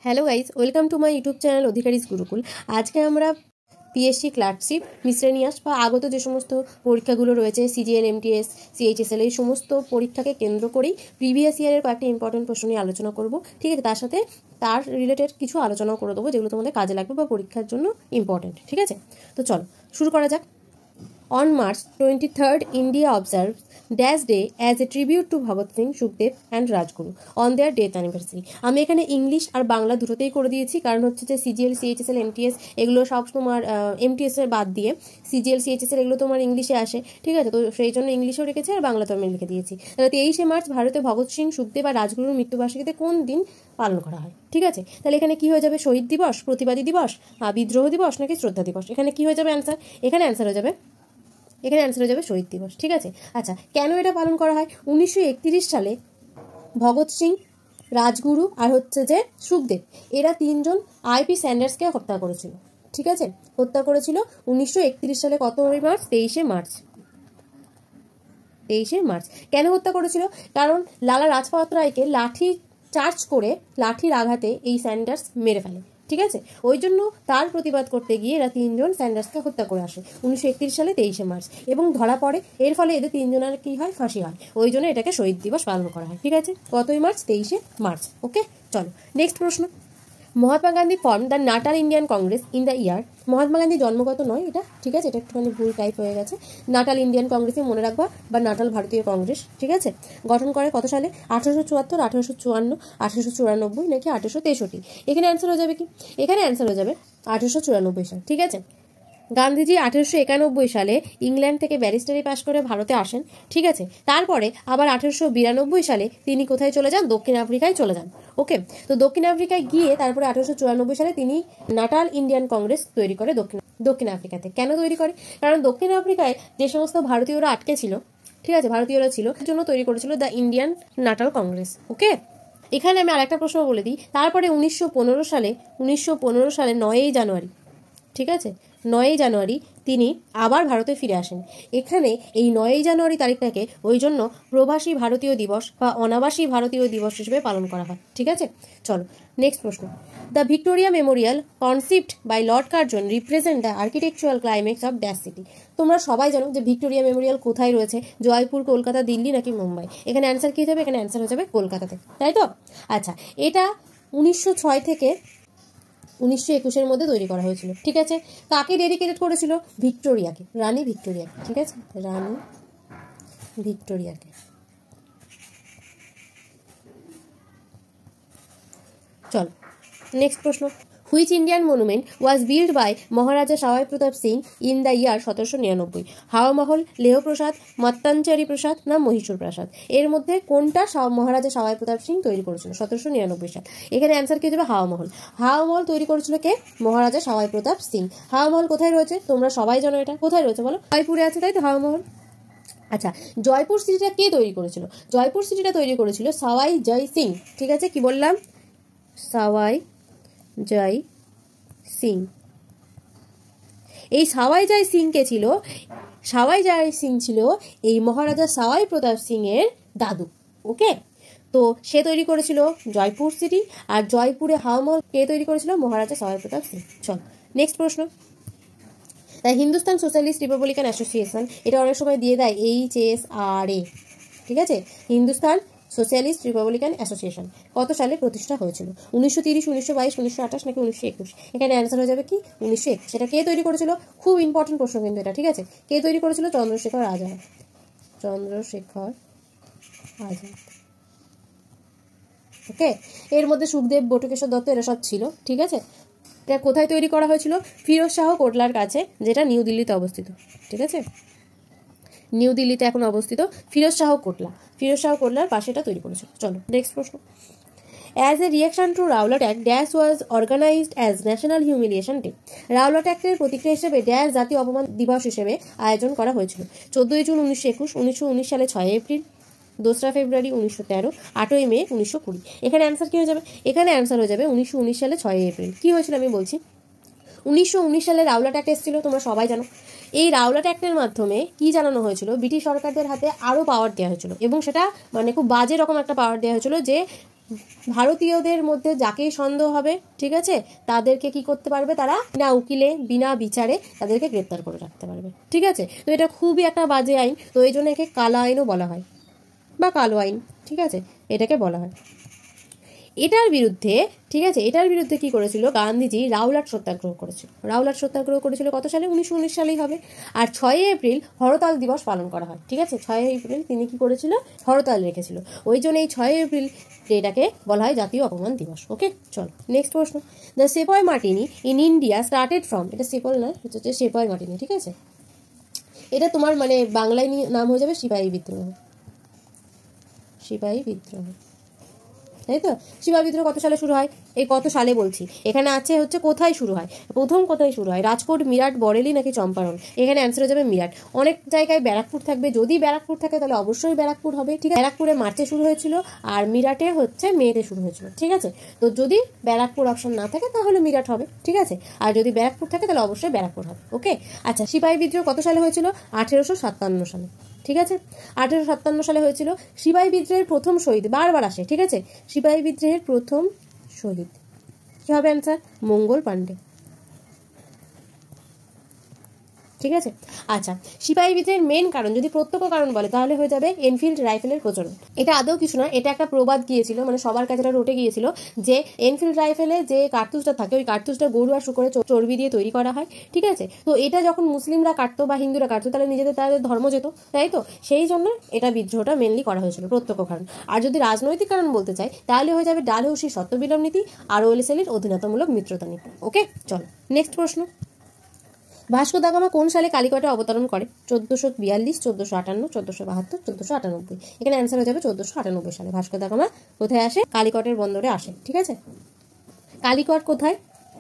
Hello guys, welcome to my YouTube channel Adhikari's Gurukul. আজকে আমরা PSC clerkship, miscellaneous বা আগত যে সমস্ত পরীক্ষাগুলো রয়েছে, সিজিএল, এমটিএস, সিএইচএসএল, এই সমস্ত পরীক্ষাকে কেন্দ্র করেই প্রিভিয়াস ইয়ারের কয়েকটা ইম্পর্টেন্ট প্রশ্ন নিয়ে আলোচনা করব। ঠিক আছে, তার সাথে তার রিলেটেড কিছু আলোচনাও করে দেবো যেগুলো তোমাদের কাজে লাগবে বা পরীক্ষার জন্য ইম্পর্টেন্ট। ঠিক আছে, তো চলো শুরু করা যাক। On March 23rd, India observes Dash Day as a tribute to Bhagat Singh, Sukhdev and Rajguru on their death anniversary. আমি এখানে ইংলিশ আর বাংলা দুটোতেই করে দিয়েছি, কারণ হচ্ছে যে সিজিএল, সিএইচএসএল, এমটিএস এগুলো সব তোমার এমটিএস এর বাদ দিয়ে সিজিএল, সিএইচএসএল এগুলো তোমার ইংলিশে আসে। ঠিক আছে, তো সেই জন্য ইংলিশেও রেখেছি আর বাংলাতেও আমি লিখে দিয়েছি। তাহলে 23শে মার্চ ভারতে ভগৎ সিং, সুখদেব আর রাজগুরুর মৃত্যুবার্ষিকীতে কোন দিন পালন করা হয়? ঠিক আছে, তাহলে এখানে কি হয়ে যাবে? শহীদ দিবস, প্রতিবাদী দিবস, বিদ্রোহ দিবস নাকি শ্রদ্ধা দিবস? এখানে কি হয়ে যাবে অ্যান্সার? এখানে অ্যান্সার হয়ে যাবে শহীদ দিবস। ঠিক আছে, আচ্ছা কেন এটা পালন করা হয়? 1931 সালে ভগৎ সিং, রাজগুরু আর হচ্ছে যে সুখদেব, এরা তিনজন আইপি স্যান্ডার্সকে হত্যা করেছিল। ঠিক আছে, হত্যা করেছিল 1931 সালে। কত মার্চ? 23শে মার্চ। কেন হত্যা করেছিল? কারণ লালা রাজপথ রায়কে লাঠি চার্জ করে লাঠির আঘাতে এই স্যান্ডার্স মেরে ফেলে। ঠিক আছে, ওই জন্য তার প্রতিবাদ করতে গিয়ে এরা তিনজন স্যান্ডার্সকে হত্যা করে আসে 1931 সালে 23শে মার্চ, এবং ধরা পড়ে। এর ফলে এদের তিনজনের কি হয়? ফাঁসি হয়। ওই জন্য এটাকে শহীদ দিবস পালন করা হয়। ঠিক আছে, কতই মার্চ? 23শে মার্চ। ওকে, চলো নেক্সট প্রশ্ন। Mahatma Gandhi form the Natal Indian Congress in the ইয়ার। মহাত্মা গান্ধী জন্মগত নয় এটা, ঠিক আছে, এটা একটুখানি ভুল টাইপ হয়ে গেছে। নাটাল ইন্ডিয়ান কংগ্রেসে মনে রাখবা, বা নাটাল ভারতীয় কংগ্রেস। ঠিক আছে, গঠন করে কত সালে? 1874, 1854, 1894 নাকি 1863? এখানে অ্যান্সার হয়ে যাবে কি? এখানে অ্যান্সার হয়ে যাবে 1894 সাল। ঠিক আছে, গান্ধীজি 1891 সালে ইংল্যান্ড থেকে ব্যারিস্টারি পাশ করে ভারতে আসেন। ঠিক আছে, তারপরে আবার 1892 সালে তিনি কোথায় চলে যান? দক্ষিণ আফ্রিকায় চলে যান। ওকে, তো দক্ষিণ আফ্রিকায় গিয়ে তারপরে 1894 সালে তিনি নাটাল ইন্ডিয়ান কংগ্রেস তৈরি করে দক্ষিণ আফ্রিকাতে। কেন তৈরি করে? কারণ দক্ষিণ আফ্রিকায় যে সমস্ত ভারতীয়রা আটকে ছিল, ঠিক আছে, ভারতীয়রা ছিল, এর জন্য তৈরি করেছিল দ্য ইন্ডিয়ান নাটাল কংগ্রেস। ওকে, এখানে আমি আরেকটা প্রশ্ন বলে দিই। তারপরে 1915 সালে 9ই জানুয়ারি, ঠিক আছে, 9ই জানুয়ারি তিনি আবার ভারতে ফিরে আসেন। এখানে এই 9ই জানুয়ারি তারিখটাকে ওই জন্য প্রবাসী ভারতীয় দিবস বা অনাবাসী ভারতীয় দিবস হিসেবে পালন করা হয়। ঠিক আছে, চলো নেক্সট প্রশ্ন। The Victoria Memorial conceived by Lord Curzon represent the architectural climax of dash city. তোমরা সবাই জানো যে ভিক্টোরিয়া মেমোরিয়াল কোথায় রয়েছে? জয়পুর, কলকাতা, দিল্লি নাকি মুম্বাই? এখানে অ্যান্সার কী হবে? এখানে অ্যান্সার হয়ে যাবে কলকাতাতে, তাই তো? আচ্ছা, এটা 1906 থেকে 1921 মধ্যে তৈরি করা হয়েছিল। ঠিক আছে, কাকে ডেডিকেটেড করেছিল? ভিক্টোরিয়াকে, রানী ভিক্টোরিয়াকে। ঠিক আছে, রানী ভিক্টোরিয়াকে। চলো নেক্সট প্রশ্ন। Which Indian monument was build by Maharaja Sawai Pratap Singh in the year 1799? Hawa মহল, লেহ প্রাসাদ, মত্তাঞ্চেরি প্রাসাদ না মহীশূর প্রাসাদ? এর মধ্যে কোনটা মহারাজা সাওয়াই প্রতাপ সিং তৈরি করেছিল 1799 সাল? এখানে অ্যান্সার কি হবে? হাওয়া মহল। হাওয়া মহল তৈরি করেছিল কে? মহারাজা সাওয়াই প্রতাপ সিং। হাওয়া মহল কোথায় রয়েছে? তোমরা সবাই জানো এটা কোথায় রয়েছে, বলো? জয়পুরে আছে, তাই তো হাওয়া মহল। আচ্ছা, জয়পুর সিটিটা কে তৈরি করেছিল? জয়পুর সিটিটা তৈরি করেছিল সাওয়াই জয় সিং। ঠিক আছে, কি বললাম? সাওয়াই জয় সিং। এই সাওয়াই জয় সিং কে ছিল? সাওয়াই জয় সিং ছিল এই মহারাজা সাওয়াই প্রতাপ সিং এর দাদু। ওকে, তো সে তৈরি করেছিল জয়পুর সিটি, আর জয়পুরে হাওয়া মহল কে তৈরি করেছিল? মহারাজা সাওয়াই প্রতাপ সিং। চল নেক্সট প্রশ্ন। The Hindustan socialist Republican association, এটা অনেক সময় দিয়ে দেয় HSRA। ঠিক আছে, হিন্দুস্তান সোশ্যালিস্ট রিপাবলিকান অ্যাসোসিয়েশন কত সালে প্রতিষ্ঠা হয়েছিল? 1930, 1922, 1928 নাকি 1921? এখানে অ্যান্সার হয়ে যাবে কি? 1921। সেটা কে তৈরি করেছিল? খুব ইম্পর্টেন্ট প্রশ্ন কিন্তু এটা। ঠিক আছে, কে তৈরি করেছিল? চন্দ্রশেখর আজাদ। ওকে, এর মধ্যে সুখদেব, বটুকেশ্বর দত্ত এরা সব ছিল। ঠিক আছে, এটা কোথায় তৈরি করা হয়েছিল? ফিরোজ শাহ কোটলার কাছে, যেটা নিউ দিল্লিতে অবস্থিত। ঠিক আছে, নিউ দিল্লিতে এখন অবস্থিত ফিরোজ শাহ কোটলার পাশে এটা তৈরি করেছিল। চলো নেক্সট প্রশ্ন। As a reaction to Rowlatt act, dash was organized as national humiliation day. Rowlatt অ্যাক্টের প্রতিক্রিয়া হিসেবে ড্যাশ জাতীয় অপমান দিবস হিসেবে আয়োজন করা হয়েছিল? 14ই জুন 1921, 1919 সালে 6 এপ্রিল, 2রা ফেব্রুয়ারি 1913, 8ই মে 1920? এখানে অ্যান্সার কী হয়ে যাবে? এখানে অ্যান্সার হয়ে যাবে 1919 সালে 6 এপ্রিল। কী হয়েছিল আমি বলছি। 1919 সালে রাওলাট অ্যাক্ট এসেছিল, তোমরা সবাই জানো। এই রাওলাট অ্যাক্টের মাধ্যমে কি জানানো হয়েছিল? ব্রিটিশ সরকারদের হাতে আরও পাওয়ার দেওয়া হয়েছিল, এবং সেটা মানে খুব বাজে রকম একটা পাওয়ার দেওয়া হয়েছিল, যে ভারতীয়দের মধ্যে যাকেই সন্দেহ হবে, ঠিক আছে, তাদেরকে কি করতে পারবে, তারা না উকিলে বিনা বিচারে তাদেরকে গ্রেপ্তার করে রাখতে পারবে, ঠিক আছে। তো এটা খুবই একটা বাজে আইন, তো এই জন্য একে কালা আইনও বলা হয় বা কালো আইন, ঠিক আছে, এটাকে বলা হয়। এটার বিরুদ্ধে, ঠিক আছে, এটার বিরুদ্ধে কি করেছিল গান্ধীজি, রাওলাট সত্যাগ্রহ করেছিল। রাওলাট সত্যাগ্রহ করেছিল কত সালে, 1919 সালেই হবে। আর 6 এপ্রিল হরতাল দিবস পালন করা হয়, ঠিক আছে। 6 এপ্রিল তিনি কি করেছিল, হরতাল রেখেছিল, ওই জন্য এই 6 এপ্রিল এটাকে বলা হয় জাতীয় অপমান দিবস। ওকে, চলো নেক্সট প্রশ্ন। The সেপয় martini in India started from, এটা সেপল না, এটা হচ্ছে সেপয় মার্টিনি, ঠিক আছে। এটা তোমার মানে বাংলায় নাম হয়ে যাবে সিপাহী বিদ্রোহ, সিপাহী বিদ্রোহ, তাই তো। সিপাহী বিদ্রোহ কত সালে শুরু হয়, এই কত সালে বলছি, এখানে আছে হচ্ছে কোথায় শুরু হয়, প্রথম কোথায় শুরু হয়, রাজকোট, মিরাট, বরেলি নাকি চম্পারণ। এখানে অ্যান্সার হয়ে যাবে মিরাট। অনেক জায়গায় ব্যারাকপুর থাকবে, যদি ব্যারাকপুর থাকে তাহলে অবশ্যই ব্যারাকপুর হবে, ঠিক আছে। ব্যারাকপুরে মার্চে শুরু হয়েছিল আর মিরাটে হচ্ছে মেতে শুরু হয়েছিল, ঠিক আছে। তো যদি ব্যারাকপুর অপশন না থাকে তাহলে মিরাট হবে, ঠিক আছে। আর যদি ব্যারাকপুর থাকে তাহলে অবশ্যই ব্যারাকপুর হবে। ওকে, আচ্ছা, সিপাহী বিদ্রোহ কত সালে হয়েছিল, 1857 সালে, ঠিক আছে। 1857 সালে হয়েছিল। সিপাহী বিদ্রোহের প্রথম শহীদ, বারবার আসে, ঠিক আছে। সিপাহী বিদ্রোহের প্রথম শহীদ কি হবে অ্যান্সার, মঙ্গল পাণ্ডে, ঠিক আছে। আচ্ছা, সিপাহী বিদ্রোহের মেন কারণ যদি প্রত্যক্ষ কারণ বলে তাহলে হয়ে যাবে এনফিল্ড রাইফেলের প্রচলন। এটা আদৌ কিছু না, এটা একটা প্রবাদ গিয়েছিল, মানে সবার কাছে রটে গিয়েছিল যে এনফিল্ড রাইফেলে যে কার্তুজটা থাকে ওই কার্তুজটা গরু আর শুকরের চর্বি দিয়ে তৈরি করা হয়, ঠিক আছে। তো এটা যখন মুসলিমরা কাটতো বা হিন্দুরা কাটতো তাহলে নিজেদের তাদের ধর্ম যেত, তাই তো, সেই জন্য এটা বিদ্রোহটা মেনলি করা হয়েছিল, প্রত্যক্ষ কারণ। আর যদি রাজনৈতিক কারণ বলতে চাই তাহলে হয়ে যাবে ডালহৌসির সত্যবিলোপ নীতি আর ওয়েলেসলির অধীনতামূলক মিত্রতা নীতি। ওকে, চলো নেক্সট প্রশ্ন। ভাস্কো দা গামা কোন সালে কালিকটে অবতরণ করে, 1442, 1458, 1472, 1498। এখানে অ্যান্সার হয়ে যাবে 1498 সালে ভাস্কো দা গামা কোথায় আসে, কালিকটের বন্দরে আসে, ঠিক আছে। কালিকট কোথায়,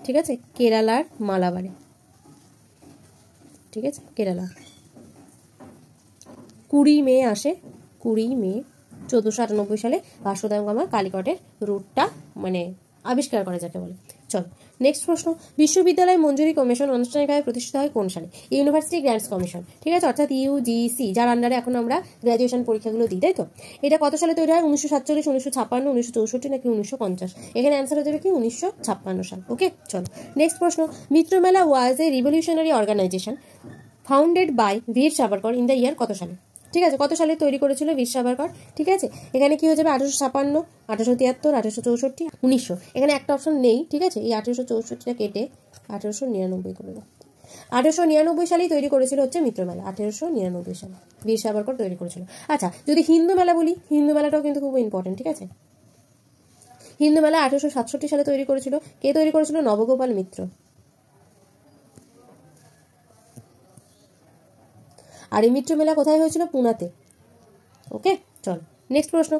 ঠিক আছে, কেরালার মালাবারে, ঠিক আছে, কেরালা। 20 মে আসে, 20 মে 1498 সালে ভাস্কো দা গামা কালিকটের রুটটা মানে আবিষ্কার করে যাকে বলে। চলো নেক্সট প্রশ্ন। বিশ্ববিদ্যালয় মঞ্জুরি কমিশন আনুষ্ঠানিকভাবে প্রতিষ্ঠিত হয় কোন সালে, ইউনিভার্সিটি গ্র্যান্টস কমিশন, ঠিক আছে, অর্থাৎ ইউজিসি, যার আন্ডারে এখন আমরা গ্র্যাজুয়েশন পরীক্ষাগুলো দিই, তাই তো। এটা কত সালে তৈরি হয়, 1947, 1956, 1964 নাকি 1950। এখানে অ্যান্সার হয়ে যাবে কি 1956 সাল। ওকে, চলো নেক্সট প্রশ্ন। মিত্রমেলা ওয়াজ এ রিভলিউশনারি অর্গানাইজেশন ফাউন্ডেড বাই বীর সাভারকর ইন দ্য ইয়ার কত সালে, ঠিক আছে। কত সালে তৈরি করেছিল বীর সাভারকর, ঠিক আছে। এখানে কি হয়ে যাবে 1856, 1873, 1864, 1900। এখানে একটা অপশন নেই, ঠিক আছে, এই 1864টা কেটে 1899 করে দাও। 1899 সালেই তৈরি করেছিল হচ্ছে মিত্রমেলা, 1899 সালে বীর সাভারকর তৈরি করেছিল। আচ্ছা, যদি হিন্দু মেলা বলি, হিন্দু মেলাটাও কিন্তু খুব ইম্পর্টেন্ট, ঠিক আছে। হিন্দু মেলা 1867 সালে তৈরি করেছিল, কে তৈরি করেছিল, নবগোপাল মিত্র। আর এই মিত্র মেলা কোথায় হয়েছিল, পুনাতে। ওকে, চলো নেক্সট প্রশ্ন।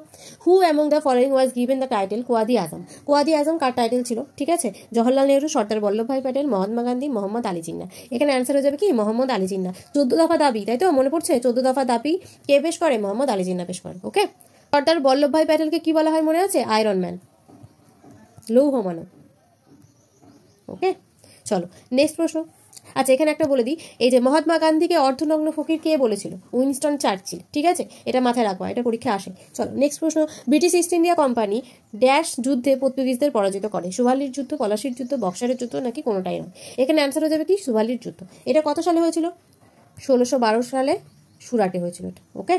Who among the following was given the title Quaid Azam. Quaid Azam কার টাইটেল ছিল, ঠিক আছে, জওহরলাল নেহরু, সর্দার বল্লভভাই প্যাটেল, মহাত্মা গান্ধী, মোহাম্মদ আলী জিন্নাহ। এখানে অ্যান্সার হয়ে যাবে কি মোহাম্মদ আলী জিন্নাহ। 14 দফা দাবি, তাই তো, মনে পড়ছে, 14 দফা দাবি কে পেশ করে, মোহাম্মদ আলী জিন্নাহ পেশ করেন। ওকে, সর্দার বল্লভভাই প্যাটেলকে কি বলা হয় মনে আছে, আয়রন ম্যান, লৌহ মানব। ওকে, চলো নেক্সট প্রশ্ন। আচ্ছা, এখানে একটা বলে দিই, এই যে মহাত্মা গান্ধীকে অর্ধনগ্ন ফকির কে বলেছিল, উইনস্টন চার্চিল, ঠিক আছে, এটা মাথায় রাখবা, এটা পরীক্ষা আসে। চলো নেক্সট প্রশ্ন। British east India company dash যুদ্ধে পর্তুগিজদের পরাজিত করে, সুভালির যুদ্ধ, পলাশির যুদ্ধ, বক্সারের যুদ্ধ নাকি কোনোটাই নয়। এখানে অ্যান্সার হয়ে যাবে কি সুভালির যুদ্ধ। এটা কত সালে হয়েছিল, 1612 সালে সুরাটে হয়েছিল এটা। ওকে,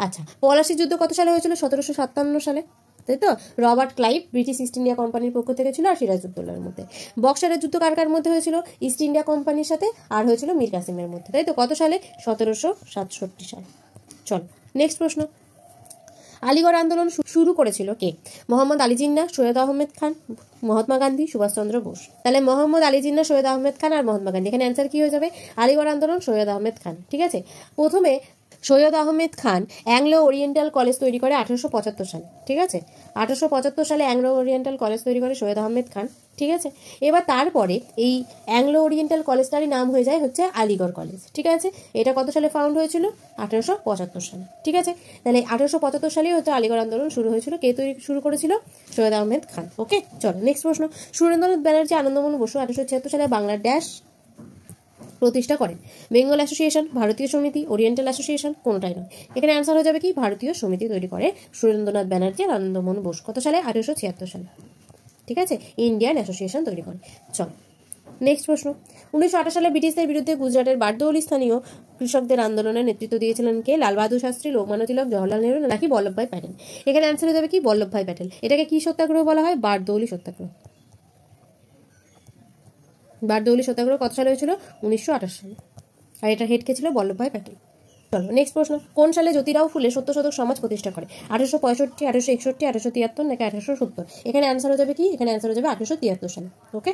আচ্ছা, পলাশির যুদ্ধ কত সালে হয়েছিল, 1757 সালে, তাই তো। Robert Clive British east India কোম্পানির পক্ষ থেকে ছিল আর সিরাজউদ্দৌলার মধ্যে। বক্সারের যুদ্ধ কার কার মধ্যে হয়েছিল, ইস্ট ইন্ডিয়া কোম্পানির সাথে আর হয়েছিল মীর কাসিমের মধ্যে, তাই তো। কত সালে, 1767 সালে। চলো নেক্সট প্রশ্ন। আলিগড় আন্দোলন শুরু করেছিল কে, মোহাম্মদ আলী জিন্নাহ, সৈয়দ আহমেদ খান, মহাত্মা গান্ধী, সুভাষচন্দ্র বোস। তাহলে মোহাম্মদ আলী জিন্নাহ, সৈয়দ আহমেদ খান আর মহাত্মা গান্ধী। এখানে অ্যান্সার কি হয়ে যাবে, আলিগড় আন্দোলন সৈয়দ আহমেদ খান, ঠিক আছে। প্রথমে Syed Ahmed Khan Anglo oriental college তৈরি করে 1875 সালে, ঠিক আছে। 1875 সালে অ্যাংলো ওরিয়েন্টাল কলেজ তৈরি করে সৈয়দ আহমেদ খান, ঠিক আছে। এবার তারপরে এই অ্যাংলো ওরিয়েন্টাল কলেজটারই নাম হয়ে যায় হচ্ছে আলিগড় কলেজ, ঠিক আছে। এটা কত সালে ফাউন্ড হয়েছিল, 1875 সালে, ঠিক আছে। তাহলে 1875 সালেই হচ্ছে আলিগড় আন্দোলন শুরু হয়েছিল, কে তৈরি শুরু করেছিল, সৈয়দ আহমেদ খান। ওকে, চলো নেক্সট প্রশ্ন। সুরেন্দ্রনাথ ব্যানার্জি আনন্দমোহন বসু 1876 সালে বাংলার ড্যাশ প্রতিষ্ঠা করেন? বেঙ্গল অ্যাসোসিয়েশন, ভারতীয় সমিতি, ওরিয়েন্টাল অ্যাসোসিয়েশন, কোনোটাই নয়। এখানে অ্যান্সার হয়ে যাবে কি ভারতীয় সমিতি তৈরি করে সুরেন্দ্রনাথ ব্যানার্জি আর আনন্দমোহন বোস। কত সালে? 1876 সালে। ঠিক আছে, ইন্ডিয়ান অ্যাসোসিয়েশন তৈরি করে। চল নেক্সট প্রশ্ন। 1928 সালে ব্রিটিশদের বিরুদ্ধে গুজরাটের বারদৌলি স্থানীয় কৃষকদের আন্দোলনের নেতৃত্ব দিয়েছিলেন কে? লাল বাহাদুর শাস্ত্রী, লোকমান্য তিলক, জওহরলাল নেহরু নাকি বল্লভভাই প্যাটেল? এখানে অ্যান্সার হয়ে যাবে কি বল্লভভাই প্যাটেল। এটাকে কি সত্যাগ্রহ বলা হয়? বারদৌলি সত্যাগ্রহ। বারদৌলি সত্যাগ্রহ কত সালে হয়েছিল? 1928 সালে। আর এটা হেড কে ছিল? বল্লভভাই প্যাটেল। চলো নেক্সট প্রশ্ন। কোন সালে জ্যোতিরাও ফুলে সত্যশোধক সমাজ প্রতিষ্ঠা করে? 1865, 1861, 1873 নাকি 1870? এখানে অ্যান্সার হয়ে যাবে কি? এখানে অ্যান্সার হয়ে যাবে 1873 সালে। ওকে,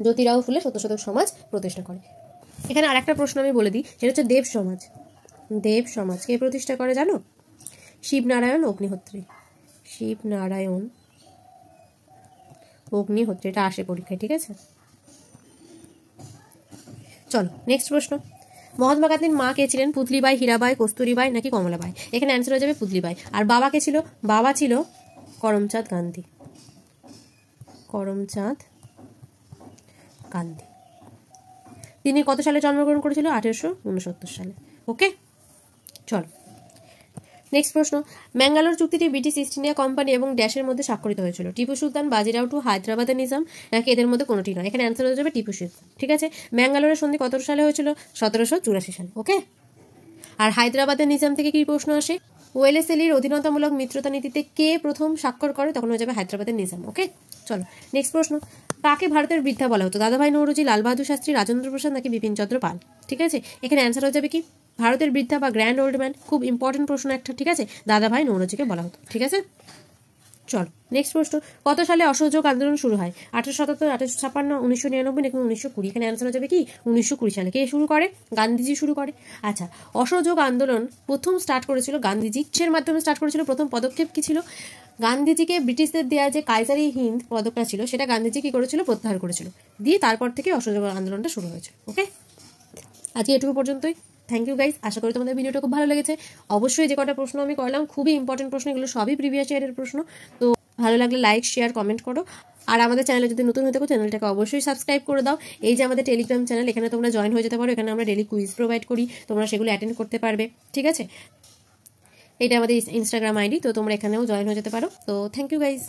জ্যোতিরাও ফুলে সত্যশোধক সমাজ প্রতিষ্ঠা করে। এখানে আরেকটা প্রশ্ন আমি বলে দিই, সেটা হচ্ছে দেব সমাজ। দেব সমাজ কে প্রতিষ্ঠা করে জানো? শিবনারায়ণ অগ্নিহোত্রী। শিবনারায়ণ অগ্নিহোত্রী, এটা আসে পরীক্ষায়। ঠিক আছে, চলো নেক্সট প্রশ্ন। মহাত্মা গান্ধীর মা কে ছিলেন? পুতলিবাই, হীরাবাই, কস্তুরীবাই নাকি কমলাবাই? এখানে অ্যান্সার হয়ে যাবে পুতলিবাই। আর বাবা কে ছিল? বাবা ছিল করমচাঁদ গান্ধী। করমচাঁদ গান্ধী। তিনি কত সালে জন্মগ্রহণ করেছিল? 1869 সালে। ওকে, চলো নেক্সট প্রশ্ন। ম্যাঙ্গালোর চুক্তিটি ব্রিটিশ ইস্ট ইন্ডিয়া কোম্পানি এবং ড্যাশের মধ্যে স্বাক্ষরিত হয়েছিল? টিপু সুলতান, বাজিরাও টু, হায়দ্রাবাদের নিজাম নাকি এদের মধ্যে কোনোটি নয়? এখানে অ্যান্সার হয়ে যাবে টিপু সুলতান। ঠিক আছে, ম্যাঙ্গালোরের সন্ধি কত সালে হয়েছিল? 1784 সালে। ওকে, আর হায়দ্রাবাদের নিজাম থেকে কি প্রশ্ন আসে? ওয়েলেসলির অধীনতামূলক মিত্রতা নীতিতে কে প্রথম স্বাক্ষর করে? তখন হয়ে যাবে হায়দ্রাবাদের নিজাম। ওকে, চলো নেক্সট প্রশ্ন। কাকে ভারতের বৃদ্ধা বলা হতো? দাদাভাই নৌরোজি, লাল বাহাদুর শাস্ত্রী, রাজেন্দ্র প্রসাদ নাকি বিপিন চন্দ্র পাল? ঠিক আছে, এখানে অ্যান্সার হয়ে যাবে কি ভারতের বৃদ্ধা বা গ্র্যান্ড ওল্ড ম্যান। খুব ইম্পর্টেন্ট প্রশ্ন একটা। ঠিক আছে, দাদাভাই নৌরোজিকে বলা হতো। ঠিক আছে, চলো নেক্সট প্রশ্ন। কত সালে অসহযোগ আন্দোলন শুরু হয়? 1877, 1856, 1999 নাকি 1920? এখানে অ্যান্সার হয়ে যাবে কি 1920 সালে। কে শুরু করে? গান্ধীজি শুরু করে। আচ্ছা, অসহযোগ আন্দোলন প্রথম স্টার্ট করেছিল গান্ধীজি। কিসের মাধ্যমে স্টার্ট করেছিল? প্রথম পদক্ষেপ কি ছিল? গান্ধীজিকে ব্রিটিশদের দেওয়া যে কাইজারি হিন্দ পদকটা ছিল, সেটা গান্ধীজি কি করেছিল? প্রত্যাহার করেছিল। দিয়ে তারপর থেকে অসহযোগ আন্দোলনটা শুরু হয়েছে। ওকে, আজকে এটুকু পর্যন্তই। থ্যাংক ইউ গাইজ, আশা করি তোমাদের ভিডিওটা খুব ভালো লেগেছে। অবশ্যই যে কটা প্রশ্ন আমি করলাম খুবই ইম্পর্টেন্ট প্রশ্ন, এগুলো সবই প্রিভিয়াস ইয়ারের প্রশ্ন। তো ভালো লাগলে লাইক, শেয়ার, কমেন্ট করো। আর আমাদের চ্যানেলে যদি নতুন হয়ে থাকো, চ্যানেলটাকে অবশ্যই সাবস্ক্রাইব করে দাও। এই যে আমাদের টেলিগ্রাম চ্যানেল, এখানে তোমরা জয়েন হয়ে যেতে পারো। এখানে আমরা ডেলি কুইজ প্রোভাইড করি, তোমরা সেগুলো অ্যাটেন্ড করতে পারবে। ঠিক আছে, এটা আমাদের ইনস্টাগ্রাম আইডি, তো তোমরা এখানেও জয়েন হয়ে যেতে পারো। তো থ্যাংক ইউ গাইজ।